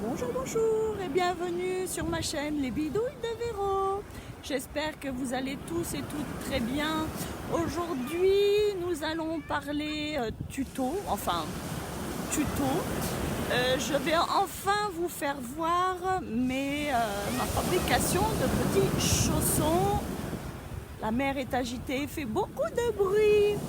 Bonjour et bienvenue sur ma chaîne Les Bidouilles de Véro. J'espère que vous allez tous et toutes très bien. Aujourd'hui, nous allons parler tuto. Je vais enfin vous faire voir ma fabrication de petits chaussons. La mer est agitée, fait beaucoup de bruit.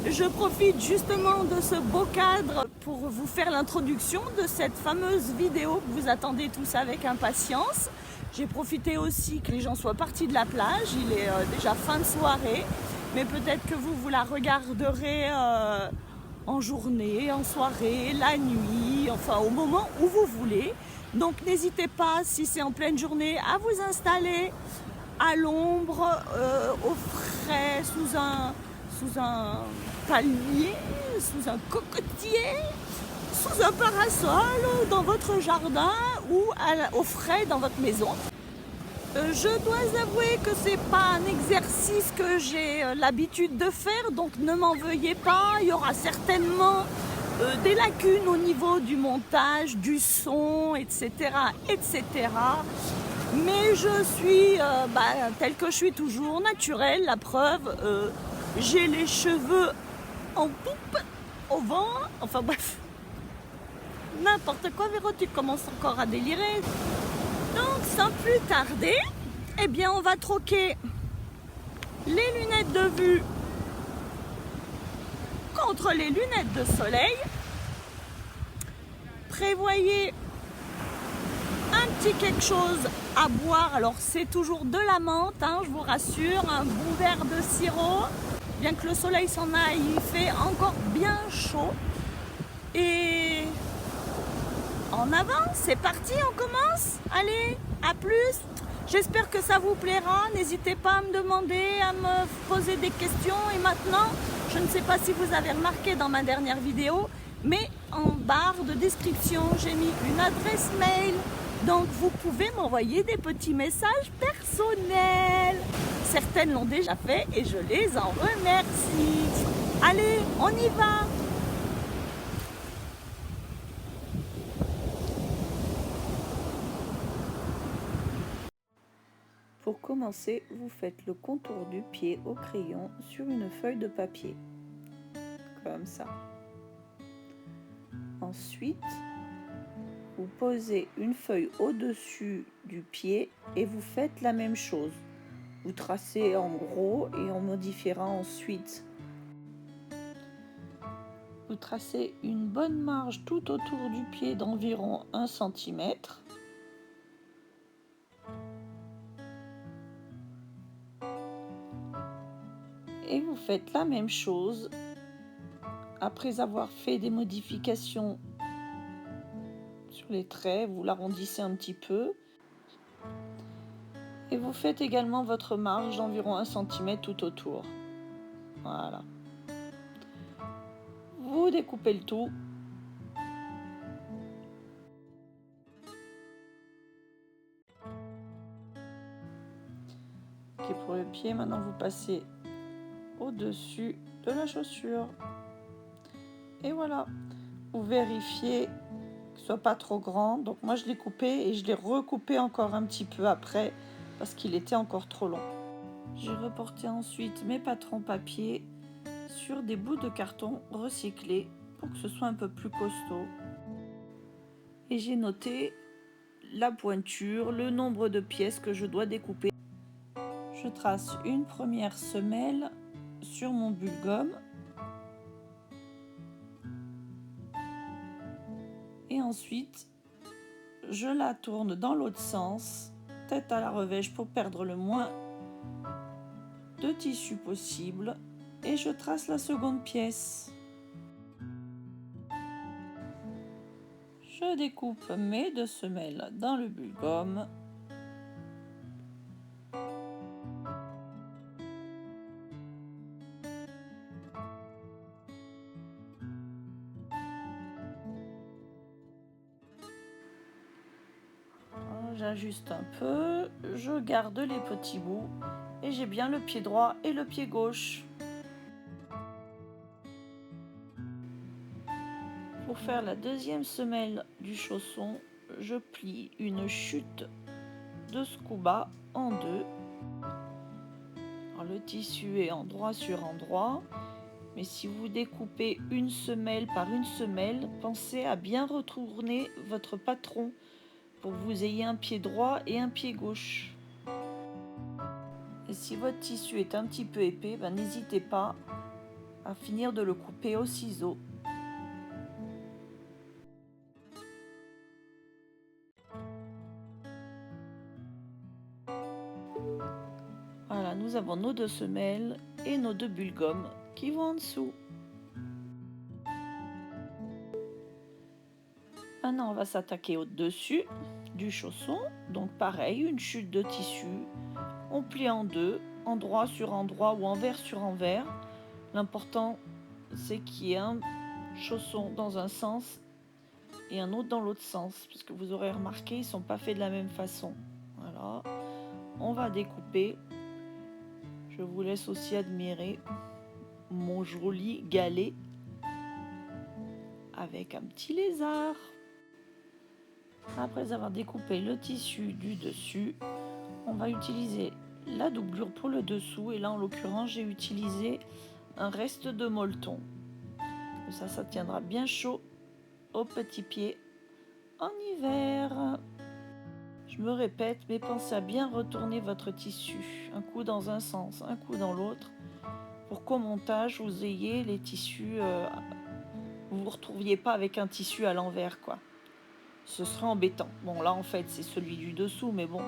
Je profite justement de ce beau cadre pour vous faire l'introduction de cette fameuse vidéo que vous attendez tous avec impatience. J'ai profité aussi que les gens soient partis de la plage. Il est déjà fin de soirée, mais peut-être que vous la regarderez en journée, en soirée, la nuit, enfin au moment où vous voulez. Donc n'hésitez pas, si c'est en pleine journée, à vous installer à l'ombre, au frais, sous un palmier, sous un cocotier, sous un parasol, dans votre jardin ou au frais dans votre maison. Je dois avouer que c'est pas un exercice que j'ai l'habitude de faire, donc ne m'en veuillez pas. Il y aura certainement des lacunes au niveau du montage, du son, etc., etc. Mais je suis telle que je suis toujours, naturelle. La preuve, j'ai les cheveux en poupe, au vent. Enfin bref, n'importe quoi. Véro, tu commences encore à délirer. Donc sans plus tarder, eh bien on va troquer les lunettes de vue contre les lunettes de soleil. Prévoyez un petit quelque chose à boire. Alors c'est toujours de la menthe, hein, je vous rassure, un bon verre de sirop. Bien que le soleil s'en aille, il fait encore bien chaud. Et en avant, c'est parti, on commence. Allez, à plus. J'espère que ça vous plaira. N'hésitez pas à me demander, à me poser des questions. Et maintenant, je ne sais pas si vous avez remarqué dans ma dernière vidéo, mais en barre de description, j'ai mis une adresse mail. Donc vous pouvez m'envoyer des petits messages personnels. Certaines l'ont déjà fait et je les en remercie. Allez, on y va! Pour commencer, vous faites le contour du pied au crayon sur une feuille de papier. Comme ça. Ensuite, vous posez une feuille au-dessus du pied et vous faites la même chose. Vous tracez en gros et en modifiera ensuite. Vous tracez une bonne marge tout autour du pied d'environ 1 cm. Et vous faites la même chose après avoir fait des modifications sur les traits. Vous l'arrondissez un petit peu. Et vous faites également votre marge d'environ 1 cm tout autour. Voilà. Vous découpez le tout. Ok, pour le pied, maintenant vous passez au-dessus de la chaussure. Et voilà. Vous vérifiez que ce soit pas trop grand. Donc moi je l'ai coupé et je l'ai recoupé encore un petit peu après parce qu'il était encore trop long. J'ai reporté ensuite mes patrons papier sur des bouts de carton recyclés pour que ce soit un peu plus costaud. Et j'ai noté la pointure, le nombre de pièces que je dois découper. Je trace une première semelle sur mon bulle-gomme et ensuite je la tourne dans l'autre sens, tête à la revêche pour perdre le moins de tissu possible et je trace la seconde pièce. Je découpe mes 2 semelles dans le bulle-gomme. J'ajuste un peu, je garde les petits bouts et j'ai bien le pied droit et le pied gauche. Pour faire la deuxième semelle du chausson, je plie une chute de scuba en deux. Alors, le tissu est endroit sur endroit, mais si vous découpez une semelle par une semelle, pensez à bien retourner votre patron pour que vous ayez un pied droit et un pied gauche. Et si votre tissu est un petit peu épais, n'hésitez pas à finir de le couper au ciseau. Voilà, nous avons nos deux semelles et nos deux bulles gomme qui vont en dessous. Maintenant, on va s'attaquer au dessus du chausson. Donc pareil, une chute de tissu. On plie en deux, endroit sur endroit ou envers sur envers. L'important, c'est qu'il y ait un chausson dans un sens et un autre dans l'autre sens, puisque vous aurez remarqué, ils ne sont pas faits de la même façon. Voilà, on va découper. Je vous laisse aussi admirer mon joli galet avec un petit lézard. Après avoir découpé le tissu du dessus, on va utiliser la doublure pour le dessous, et là en l'occurrence j'ai utilisé un reste de molleton. Ça tiendra bien chaud aux petits pieds en hiver. Je me répète, mais pensez à bien retourner votre tissu, un coup dans un sens, un coup dans l'autre, pour qu'au montage vous ayez les tissus, vous ne vous retrouviez pas avec un tissu à l'envers, quoi. Ce serait embêtant. Bon, là en fait c'est celui du dessous, mais bon,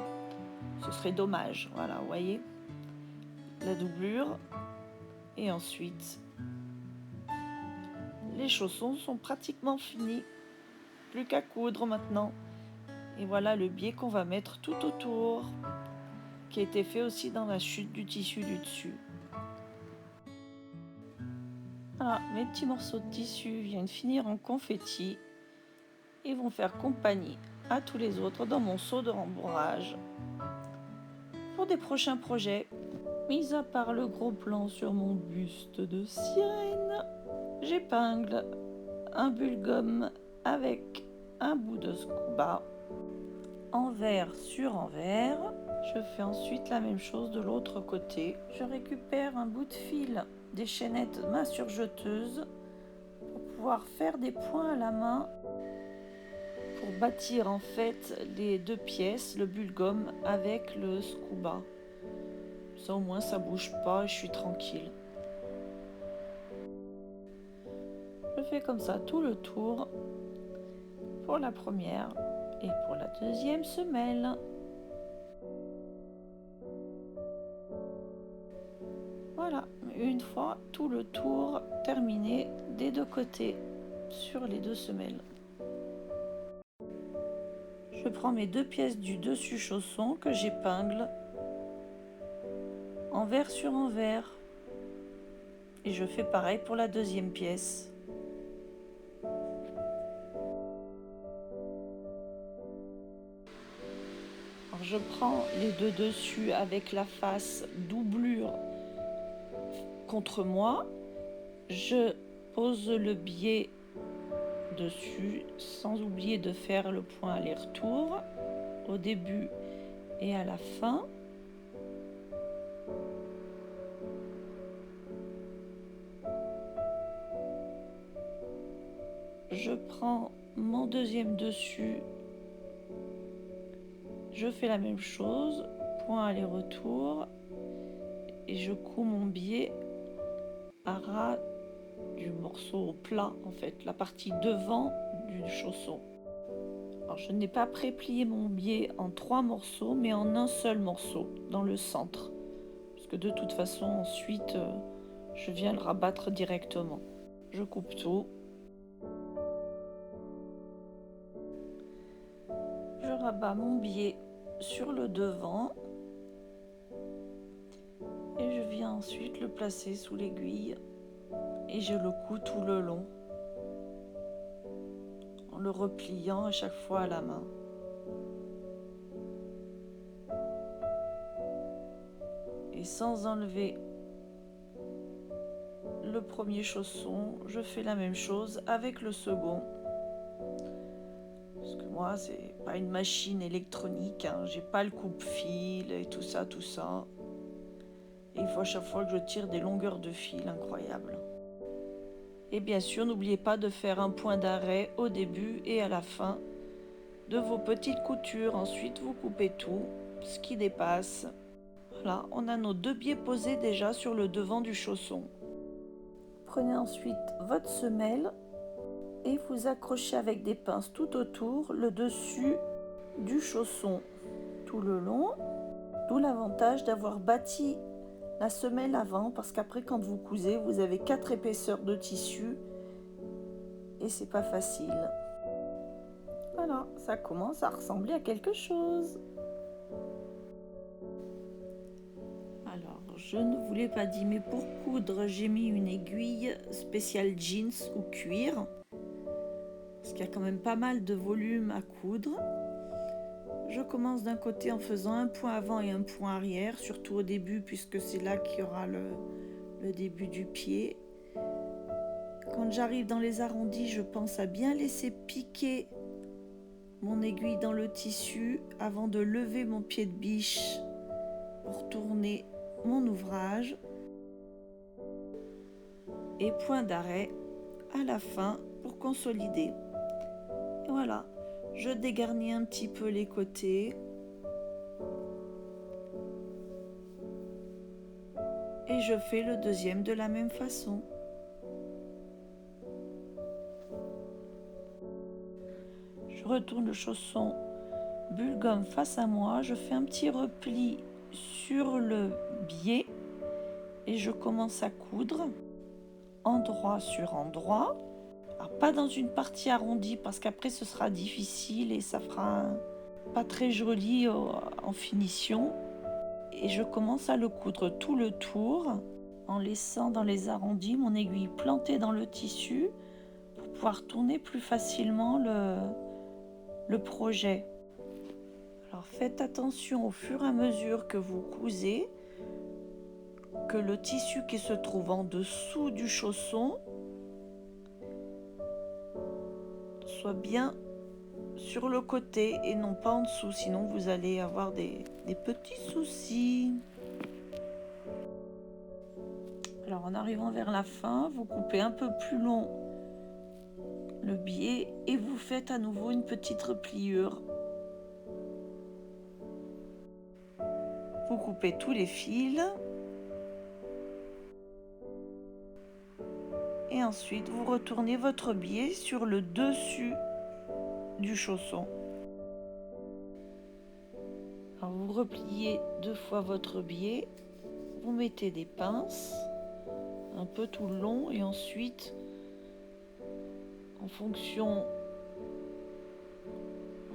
ce serait dommage. Voilà, vous voyez, la doublure. Et ensuite, les chaussons sont pratiquement finis. Plus qu'à coudre maintenant. Et voilà le biais qu'on va mettre tout autour, qui a été fait aussi dans la chute du tissu du dessus. Voilà, mes petits morceaux de tissu viennent finir en confetti et vont faire compagnie à tous les autres dans mon seau de rembourrage pour des prochains projets. Mis à part le gros plan sur mon buste de sirène, j'épingle un bulle gomme avec un bout de scuba, envers sur envers. Je fais ensuite la même chose de l'autre côté. Je récupère un bout de fil des chaînettes main surjeteuse pour pouvoir faire des points à la main pour bâtir en fait les deux pièces, le bulle gomme avec le scuba. Ça au moins ça bouge pas et je suis tranquille. Je fais comme ça tout le tour pour la première et pour la deuxième semelle. Voilà, une fois tout le tour terminé des deux côtés sur les deux semelles. Je prends mes deux pièces du dessus chausson que j'épingle envers sur envers et je fais pareil pour la deuxième pièce. Alors je prends les deux dessus avec la face doublure contre moi, je pose le biais dessus sans oublier de faire le point aller-retour au début et à la fin. Je prends mon deuxième dessus, je fais la même chose, point aller-retour, et je couds mon biais à ras du morceau plat, en fait, la partie devant du chausson. Alors je n'ai pas préplié mon biais en 3 morceaux, mais en un seul morceau, dans le centre. Parce que de toute façon, ensuite, je viens le rabattre directement. Je coupe tout. Je rabats mon biais sur le devant. Et je viens ensuite le placer sous l'aiguille. Et je le couds tout le long. En le repliant à chaque fois à la main. Et sans enlever le premier chausson, je fais la même chose avec le second. Parce que moi, c'est pas une machine électronique, hein. J'ai pas le coupe-fil et tout ça, tout ça. Et il faut à chaque fois que je tire des longueurs de fil incroyables. Et bien sûr, n'oubliez pas de faire un point d'arrêt au début et à la fin de vos petites coutures. Ensuite, vous coupez tout, ce qui dépasse. Voilà, on a nos 2 biais posés déjà sur le devant du chausson. Prenez ensuite votre semelle et vous accrochez avec des pinces tout autour le dessus du chausson tout le long. D'où l'avantage d'avoir bâti la semelle avant, parce qu'après quand vous cousez, vous avez 4 épaisseurs de tissu et c'est pas facile. Voilà, ça commence à ressembler à quelque chose. Alors, je ne vous l'ai pas dit, mais pour coudre, j'ai mis une aiguille spéciale jeans ou cuir, parce qu'il y a quand même pas mal de volume à coudre. Je commence d'un côté en faisant un point avant et un point arrière, surtout au début, puisque c'est là qu'il y aura le début du pied. Quand j'arrive dans les arrondis, je pense à bien laisser piquer mon aiguille dans le tissu avant de lever mon pied de biche pour tourner mon ouvrage. Et point d'arrêt à la fin pour consolider. Et voilà, je dégarnis un petit peu les côtés. Et je fais le deuxième de la même façon. Je retourne le chausson bulle gomme face à moi, je fais un petit repli sur le biais et je commence à coudre endroit sur endroit. Alors, pas dans une partie arrondie parce qu'après ce sera difficile et ça fera pas très joli en finition. Et je commence à le coudre tout le tour en laissant dans les arrondis mon aiguille plantée dans le tissu pour pouvoir tourner plus facilement le projet. Alors faites attention au fur et à mesure que vous cousez que le tissu qui se trouve en dessous du chausson soit bien sur le côté et non pas en dessous, sinon vous allez avoir des petits soucis. Alors en arrivant vers la fin, vous coupez un peu plus long le biais et vous faites à nouveau une petite repliure. Vous coupez tous les fils et ensuite vous retournez votre biais sur le dessus du chausson. Alors vous repliez 2 fois votre biais, vous mettez des pinces un peu tout le long et ensuite en fonction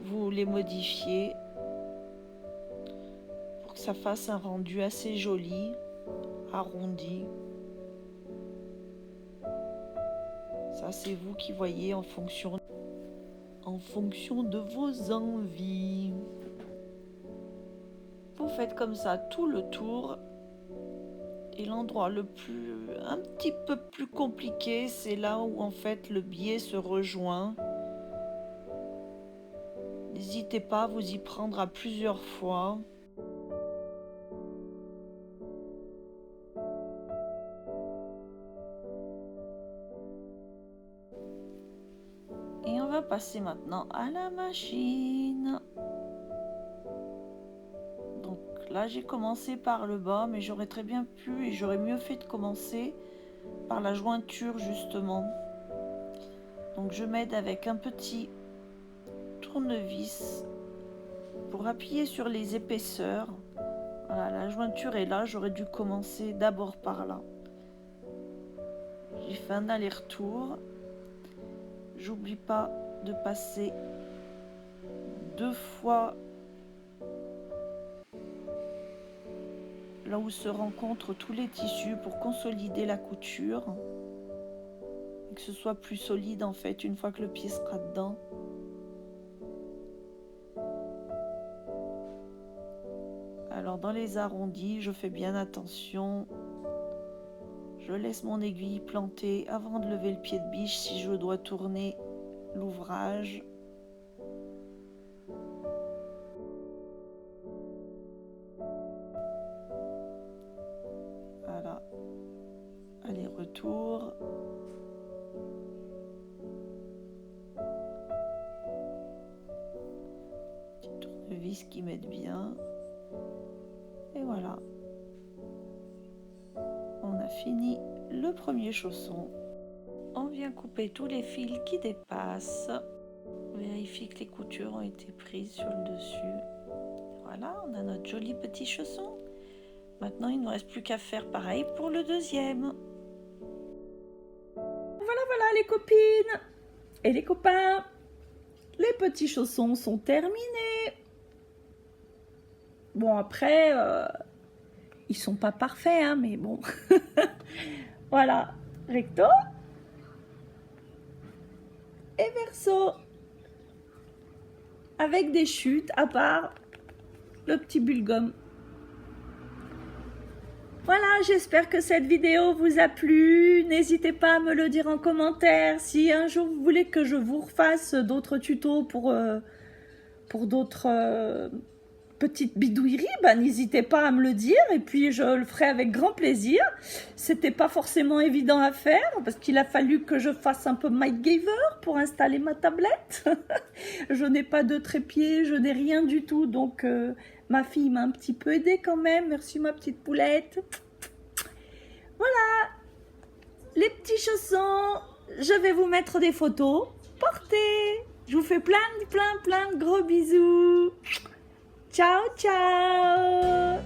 vous les modifiez pour que ça fasse un rendu assez joli, arrondi. Ça c'est vous qui voyez en fonction de vos envies. Vous faites comme ça tout le tour. Et l'endroit un petit peu plus compliqué, c'est là où en fait le biais se rejoint. N'hésitez pas à vous y prendre à plusieurs fois. Et on va passer maintenant à la machine. Donc là j'ai commencé par le bas, mais j'aurais très bien pu et j'aurais mieux fait de commencer par la jointure justement. Donc je m'aide avec un petit tournevis pour appuyer sur les épaisseurs. Voilà, la jointure est là, j'aurais dû commencer d'abord par là. J'ai fait un aller-retour. J'oublie pas de passer 2 fois là où se rencontrent tous les tissus pour consolider la couture et que ce soit plus solide en fait une fois que le pied sera dedans. Alors dans les arrondis, je fais bien attention. Je laisse mon aiguille plantée avant de lever le pied de biche si je dois tourner l'ouvrage. tour. Petit tournevis qui m'aide bien. Et voilà. On a fini le premier chausson. On vient couper tous les fils qui dépassent. On vérifie que les coutures ont été prises sur le dessus. Voilà, on a notre joli petit chausson. Maintenant, il ne nous reste plus qu'à faire pareil pour le deuxième. Voilà les copines et les copains. Les petits chaussons sont terminés. Bon, après, ils sont pas parfaits, hein, mais bon. Voilà, recto et verso. Avec des chutes, à part le petit bulle-gomme. Voilà, j'espère que cette vidéo vous a plu. N'hésitez pas à me le dire en commentaire. Si un jour vous voulez que je vous refasse d'autres tutos pour d'autres petites bidouilleries, n'hésitez pas à me le dire et puis je le ferai avec grand plaisir. C'était pas forcément évident à faire parce qu'il a fallu que je fasse un peu MacGyver pour installer ma tablette. Je n'ai pas de trépied, je n'ai rien du tout, donc ma fille m'a un petit peu aidée quand même. Merci ma petite poulette. Voilà, les petits chaussons. Je vais vous mettre des photos. Portez. Je vous fais plein de gros bisous. Ciao, ciao.